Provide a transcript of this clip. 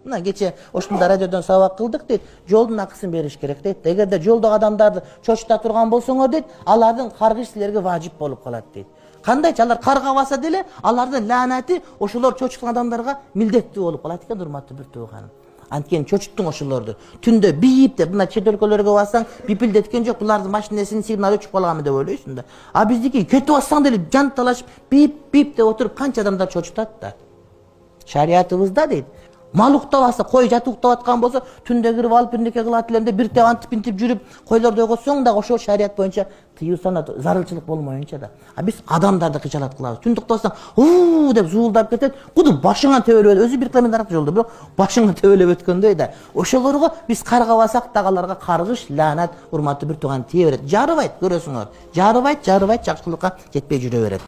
Мына кече ошондо радиодон сабак кылдык дейт. Жолдун акысын бериш керек дейт. Эгерде жолдогу адамдарды чочута турган болсоңор дейт, алардын каргыш силерге важип болуп калат дейт. Кандайча алар каргабаса деле, алардын лаанаты ошолор чочуткан адамдарга милдеттүү болуп калат экен, урматтуу бир тууганым. Анткени чочуттуң ошолорду. Түндө бип деп мына чет өлкөлөргө барсаң, бипилдеткен жок, булардын машинесинин сигналы өчүп калганбы деп ойлойсуң да. А биздики кетип атсаң деле жан талашып бип деп отуруп канча адамдар чочутат да. Шариятыбызда дейт, мал уктабаса, кой жатып уктап аткан болсо, түндө кирип алып бирнеке кылат элем деп бир теп антип жүрүп, койлорду ойготсоң да ошол шарият боюнча тыюу санат, зарылчылык болмоюнча да. А биз адамдарды кыжалат кылабыз. Түндө уктабасаң, уу деп зуулдап кетет, куду башыңа тебелеп, өзү 1 километр жолдо, бирок башыңа тебелеп өткөндөй да. Ошолорго биз каргабасак да аларга каргыш, лаанат, урматтуу бир тууган тие берет. Жарыбайт, көрөсүңөр. Жарыбайт, жакшылыкка жетпей жүрө берет.